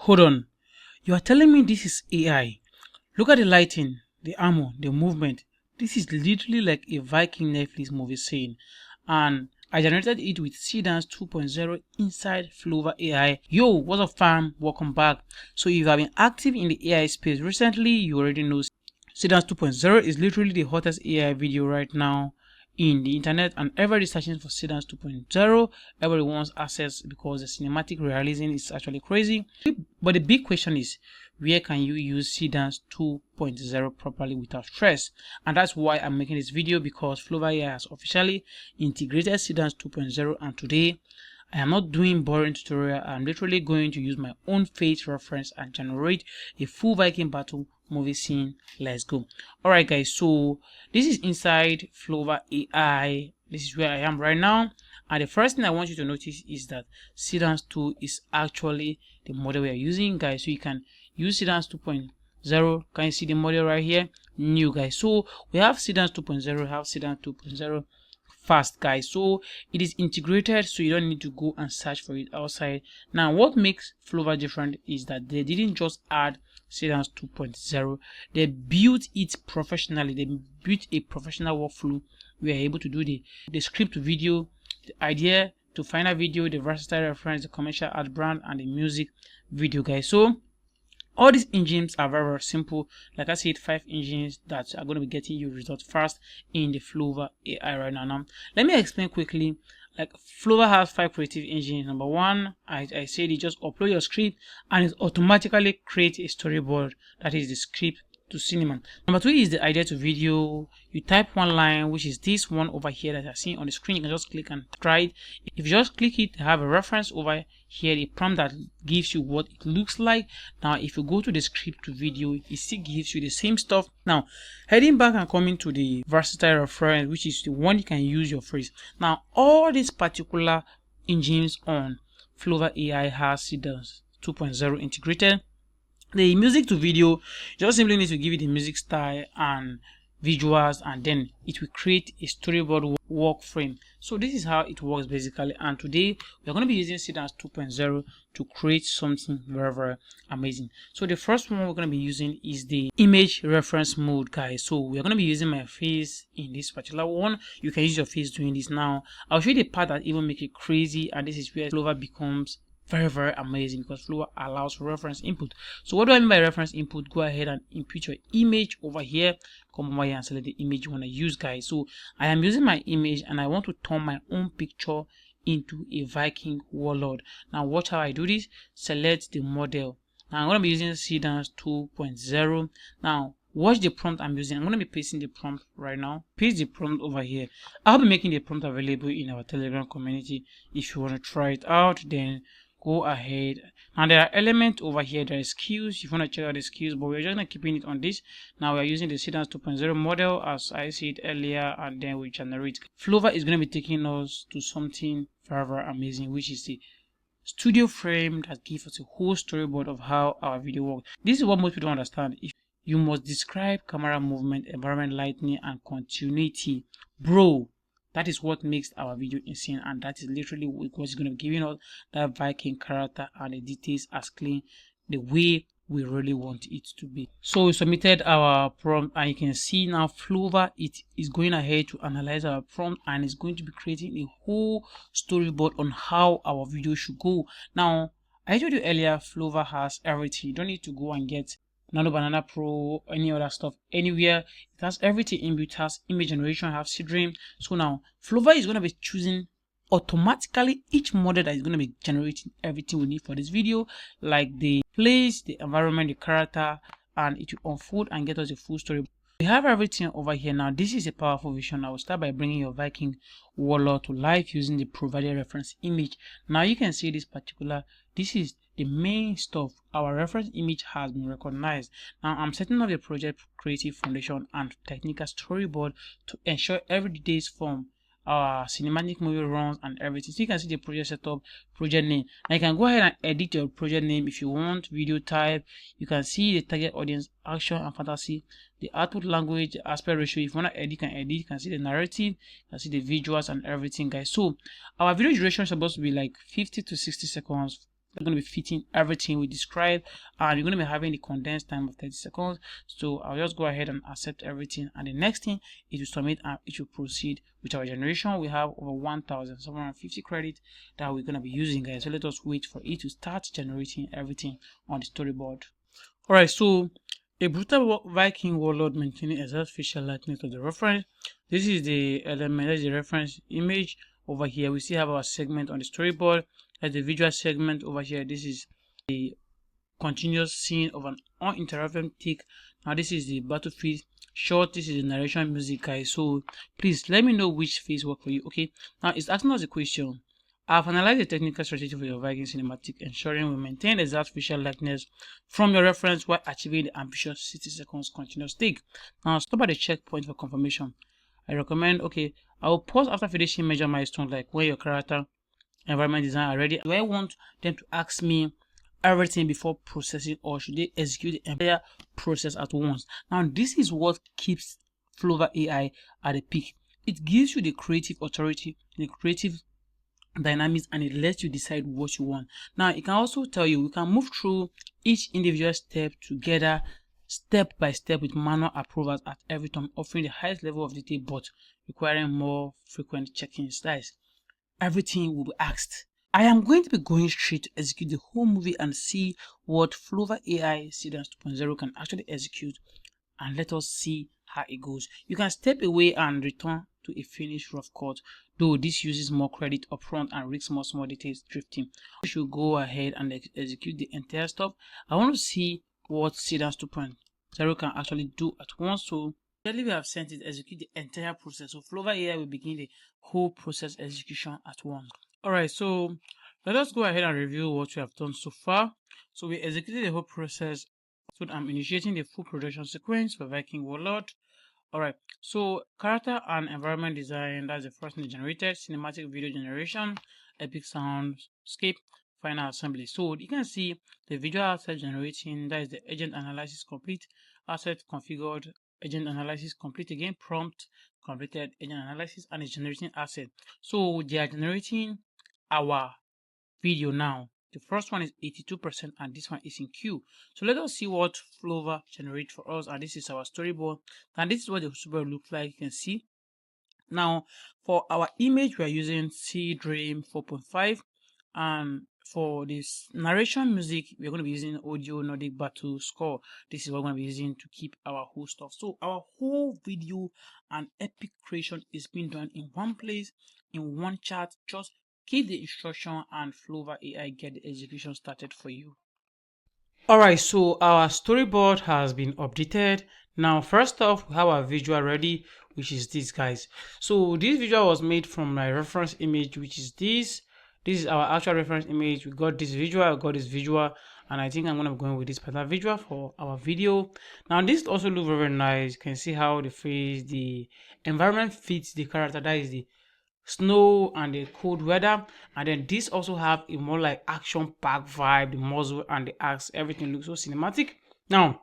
Hold on. You are telling me this is AI? Look at the lighting, the armor, the movement. This is literally like a Viking Netflix movie scene. And I generated it with Seedance 2.0 inside Flova AI. Yo, what's up fam? Welcome back. So if you have been active in the AI space recently, you already know Seedance 2.0 is literally the hottest AI video right now in the internet, and everybody searching for Seedance 2.0. Everybody wants access because the cinematic realism is actually crazy. But the big question is, where can you use Seedance 2.0 properly without stress? And that's why I'm making this video, because Flova AI has officially integrated Seedance 2.0, and today I am not doing boring tutorial. I'm literally going to use my own face reference and generate a full Viking battle movie scene. Let's go. Alright guys, so this is inside Flova AI. This is where I am right now, and the first thing I want you to notice is that Seedance 2 is actually the model we are using, guys. So you can use Seedance 2.0. Can you see the model right here? New, guys. So we have Seedance 2.0, we have Seedance 2.0 fast, guys. So it is integrated, so you don't need to go and search for it outside. Now what makes Flova different is that they didn't just add Seedance 2.0, they built it professionally. They built a professional workflow. We are able to do the script to video, the idea to final video, the versatile reference, the commercial ad brand, and the music video, guys. So all these engines are very, very simple. Like I said, 5 engines that are going to be getting you results fast in the Flova AI right now. Now, let me explain quickly. Like, Flova has 5 creative engines. Number 1, I said you just upload your script and it automatically creates a storyboard. That is the script to cinema. Number 2 is the idea to video. You type one line, which is this one over here that you're seeing on the screen. You can just click and try it. If you just click it, you have a reference over here, the prompt that gives you what it looks like. Now if you go to the script to video, it still gives you the same stuff. Now heading back and coming to the versatile reference, which is the one you can use your phrase. Now all these particular engines on Flova AI has Seedance 2.0 integrated. The music to video, you just simply need to give it the music style and visuals, and then it will create a storyboard work frame. So this is how it works basically, and today we're going to be using Seedance 2.0 to create something very, very amazing. So the first one we're going to be using is the image reference mode, guys. So we're going to be using my face in this particular one. You can use your face doing this. Now I'll show you the part that even make it crazy, and this is where Flova becomes very, very amazing, because Flova allows reference input. So what do I mean by reference input? Go ahead and input your image over here. Come over here and select the image you want to use, guys. So I am using my image and I want to turn my own picture into a Viking warlord. Now watch how I do this. Select the model. Now I'm going to be using Seedance 2.0. Now watch the prompt I'm using. I'm going to be pasting the prompt right now. Paste the prompt over here. I'll be making the prompt available in our Telegram community. If you want to try it out, then go ahead. Now there are elements over here. There is skills. If you want to check out the skills, but we're just not keeping it on this. Now we're using the Seedance 2.0 model as I said earlier, and then we generate. Flova is going to be taking us to something very, very amazing, which is the studio frame that gives us a whole storyboard of how our video works. This is what most people don't understand. If you must describe camera movement, environment, lighting, and continuity, bro. That is what makes our video insane, and that is literally what's going to be giving us that Viking character and the details as clean the way we really want it to be. So we submitted our prompt, and you can see now Flova, it is going ahead to analyze our prompt and is going to be creating a whole storyboard on how our video should go. Now I told you earlier, Flova has everything. You don't need to go and get Nano Banana Pro, any other stuff anywhere. It has everything in it. Has image generation, have Seedream. So now Flova is going to be choosing automatically each model that is going to be generating everything we need for this video, like the place, the environment, the character, and it will unfold and get us a full story. We have everything over here. Now this is a powerful vision. I will start by bringing your Viking warlord to life using the provided reference image. Now you can see this particular, this is the main stuff. Our reference image has been recognized. Now I'm setting up the project creative foundation and technical storyboard to ensure every details from our cinematic movie runs and everything. So you can see the project setup, project name. Now you can go ahead and edit your project name if you want, video type. You can see the target audience, action and fantasy, the output language, the aspect ratio. If you want to edit, you can edit. You can see the narrative, you can see the visuals and everything, guys. So our video duration is supposed to be like 50 to 60 seconds They're going to be fitting everything we described, and you're going to be having the condensed time of 30 seconds. So I'll just go ahead and accept everything, and the next thing is to submit, and it will proceed with our generation. We have over 1,750 credit that we're going to be using, guys. So let us wait for it to start generating everything on the storyboard. Alright, so a brutal Viking warlord maintaining exact facial likeness of the reference. This is the element, that's the reference image. Over here, we still have our segment on the storyboard. That's the visual segment over here. This is the continuous scene of an uninterrupted take. Now, this is the battlefield shot. This is the narration music, guys. So, please let me know which phase work for you. Okay, now it's asking us a question. I've analyzed the technical strategy for your Viking cinematic, ensuring we maintain exact facial likeness from your reference while achieving the ambitious 60 seconds continuous take. Now stop at the checkpoint for confirmation. I recommend, okay, I will pause after finishing major milestones like when your character environment design are ready. Do I want them to ask me everything before processing, or should they execute the entire process at once? Now this is what keeps Flova AI at the peak. It gives you the creative authority, the creative dynamics, and it lets you decide what you want. Now it can also tell you we can move through each individual step together, step by step, with manual approvals at every time, offering the highest level of detail but requiring more frequent check-ins. That is, everything will be asked. I am going to be going straight to execute the whole movie and see what Flova AI Seedance 2.0 can actually execute, and let us see how it goes. You can step away and return to a finished rough cut, though this uses more credit upfront and risks more small details drifting. We should go ahead and execute the entire stuff. I want to see what Seedance 2.0 can actually do at once. So we have sent it execute the entire process. So Flova AI will begin the whole process execution at once. Alright, so let us go ahead and review what we have done so far. So we executed the whole process. So I'm initiating the full production sequence for Viking Warlord. Alright, so character and environment design, that's the first thing generated. Cinematic video generation, epic soundscape, final assembly. So you can see the video asset generating, that is the agent analysis complete, asset configured, agent analysis complete again, prompt completed, agent analysis, and it's generating asset. So they are generating our video now. The first one is 82% and this one is in queue. So let us see what Flova generates for us. And this is our storyboard. And this is what the storyboard looks like. You can see. Now, for our image, we are using Dream 4.5. And for this narration music, we're going to be using Audio Nordic Battle Score. This is what we're going to be using to keep our whole stuff. So our whole video and epic creation is being done in one place, in one chat. Just keep the instruction and Flova AI get the execution started for you. Alright, so our storyboard has been updated. Now first off, we have our visual ready, which is this, guys. So this visual was made from my reference image, which is this. This is our actual reference image. We got this visual, I got this visual, and I think I'm going to be going with this particular visual for our video. Now this also looks very, very nice. You can see how the face, the environment fits the character. That is the snow and the cold weather, and then this also have a more like action packed vibe. The muzzle and the axe, everything looks so cinematic. Now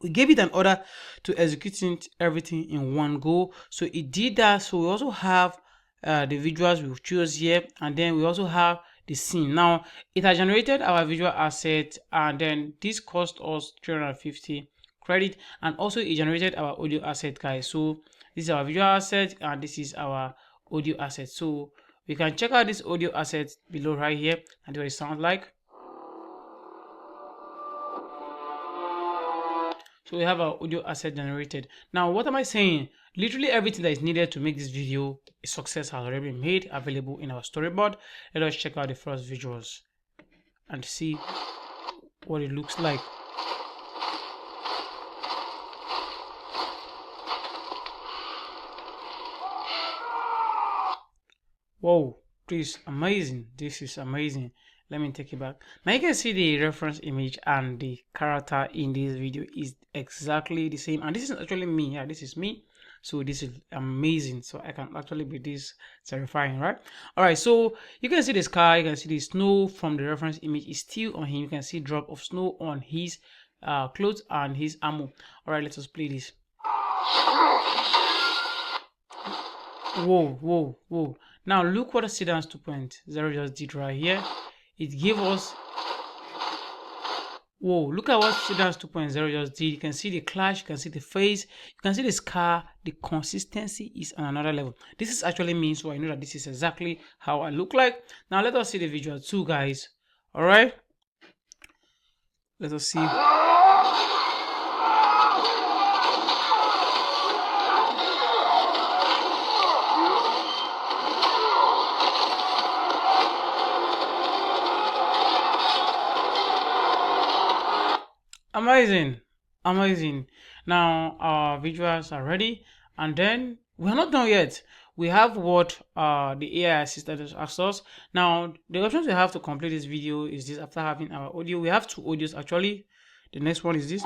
we gave it an order to execute everything in one go, so it did that. So we also have the visuals we choose here, and then we also have the scene. Now it has generated our visual asset, and then this cost us 350 credit, and also it generated our audio asset, guys. So this is our visual asset and this is our audio asset. So we can check out this audio asset below right here and what it sounds like. So we have our audio asset generated. Now what am I saying? Literally everything that is needed to make this video a success has already been made available in our storyboard. Let us check out the first visuals and see what it looks like. Whoa, this is amazing. This is amazing. Let me take it back. Now you can see the reference image and the character in this video is exactly the same, and this is actually me. Yeah, this is me. So this is amazing. So I can actually be this terrifying, right? All right, so you can see the sky, you can see the snow from the reference image is still on him. You can see drop of snow on his clothes and his armor. All right, let us play this. Whoa. Now look what the Seedance 2.0 just did right here. It gave us Whoa, look at what Seedance 2.0 just did. You can see the clash, you can see the face, you can see the scar. The consistency is on another level. This is actually me, so I know that this is exactly how I look like. Now let us see the visual too, guys. All right, let us see. Amazing, amazing. Now our visuals are ready, and then we're not done yet. We have what the AI assistant has asked us. Now the options we have to complete this video is this. After having our audio, we have two audios actually. The next one is this.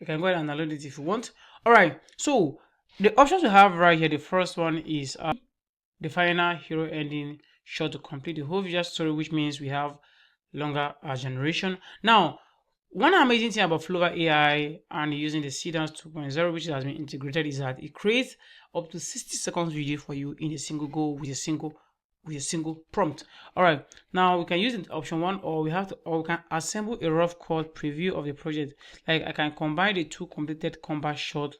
You can go ahead and download it if you want. All right, so the options we have right here, the first one is the final hero ending shot to complete the whole visual story, which means we have longer generation. Now, one amazing thing about Flova AI and using the Seedance 2.0, which has been integrated, is that it creates up to 60 seconds video for you in a single go with a single prompt. All right, now we can use it option one, or we can assemble a rough cut preview of the project. Like I can combine the two completed combat shots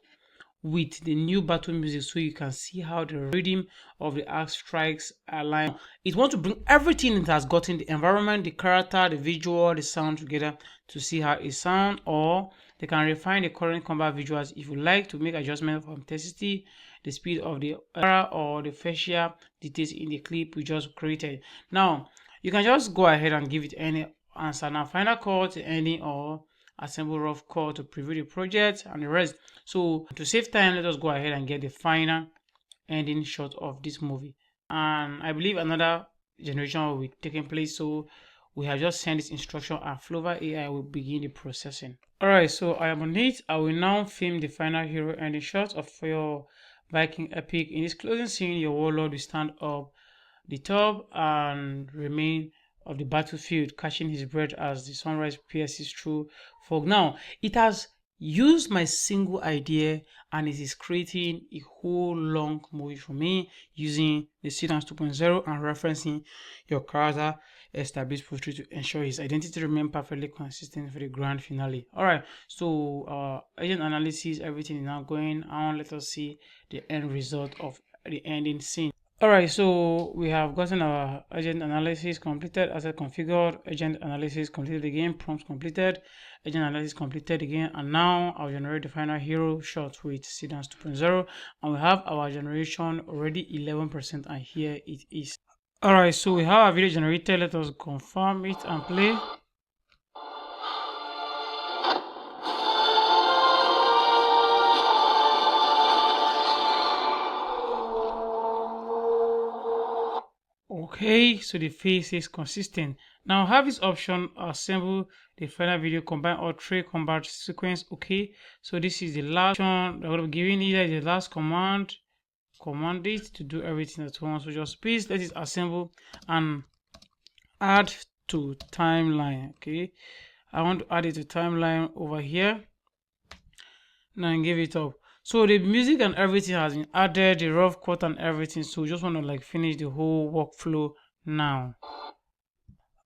with the new battle music, so you can see how the rhythm of the axe strikes align. It wants to bring everything it has gotten, the environment, the character, the visual, the sound together to see how it sounds. Or they can refine the current combat visuals if you like to make adjustments for intensity, the speed of the camera, or the facial details in the clip we just created. Now you can just go ahead and give it any answer. Now final cut, ending, or assemble rough cut to preview the project and the rest. So to save time, let us go ahead and get the final ending shot of this movie. And I believe another generation will be taking place, so we have just sent this instruction and Flova AI will begin the processing. Alright, so I am on it. I will now film the final hero ending shot of your Viking epic. In this closing scene, your warlord will stand up the top and remain of the battlefield, catching his breath as the sunrise pierces through fog. Now it has used my single idea and it is creating a whole long movie for me using the Seedance 2.0 and referencing your character established portrait to ensure his identity remains perfectly consistent for the grand finale. All right, so agent analysis, everything is now going on. Let us see the end result of the ending scene. Alright, so we have gotten our agent analysis completed, asset configured, agent analysis completed again, prompts completed, agent analysis completed again, and now I'll generate the final hero shot with Seedance 2.0, and we have our generation already 11%, and here it is. Alright, so we have our video generated. Let us confirm it and play. Okay, so the face is consistent. Now have this option, assemble the final video, combine all three combat sequence. Okay, so this is the last option that would have given either the last command it to do everything at once. So just please let it assemble and add to timeline. Okay, I want to add it to timeline over here. Now give it up. So the music and everything has been added, the rough cut and everything. So we just want to like finish the whole workflow now.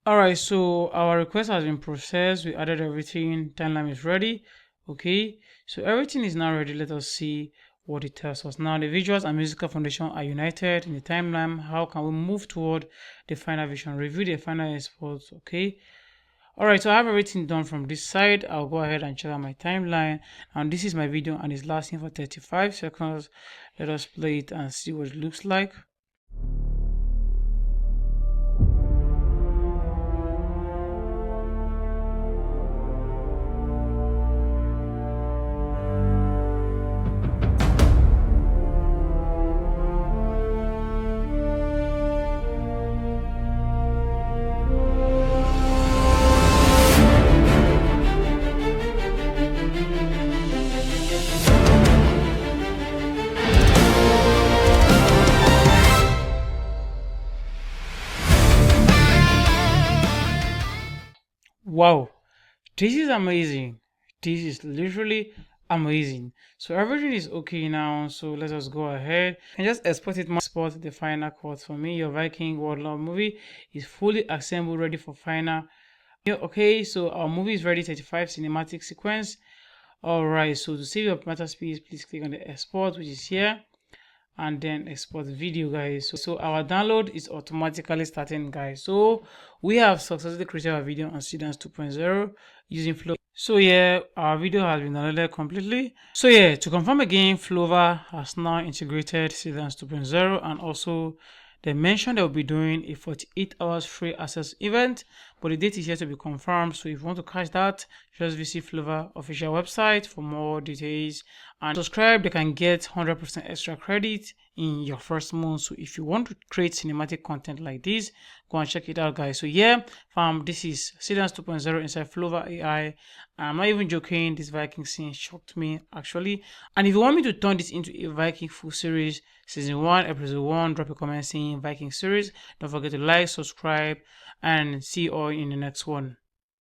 Alright, so our request has been processed. We added everything. Timeline is ready. Okay, so everything is now ready. Let us see what it tells us. Now the visuals and musical foundation are united in the timeline. How can we move toward the final vision? Review the final exports. Okay. Alright, so I have everything done from this side. I'll go ahead and check out my timeline, and this is my video and it's lasting for 35 seconds. Let us play it and see what it looks like. Wow, this is amazing. This is literally Amazing. So everything is okay now. So let us go ahead and just export it. Export the final cut for me. Your Viking World Love movie is fully assembled, ready for final. Okay, so our movie is ready. 35 cinematic sequence. All right. So to save your matter space, please click on the export, which is here, and then export video, guys. So our download is automatically starting, guys. So we have successfully created our video on Seedance 2.0 using Flova. So yeah, our video has been downloaded completely. So yeah, to confirm again, Flova has now integrated Seedance 2.0, and also they mentioned they'll be doing a 48 hours free access event, but the date is yet to be confirmed. So if you want to catch that, just visit Flova official website for more details and subscribe. They can get 100% extra credit in your first month. So if you want to create cinematic content like this, go and check it out, guys. So yeah, this is Seedance 2.0 inside Flova AI. I'm not even joking, this Viking scene shocked me actually. And if you want me to turn this into a Viking full series, season 1 episode 1, drop a comment saying Viking series. Don't forget to like, subscribe, and see you all in the next one.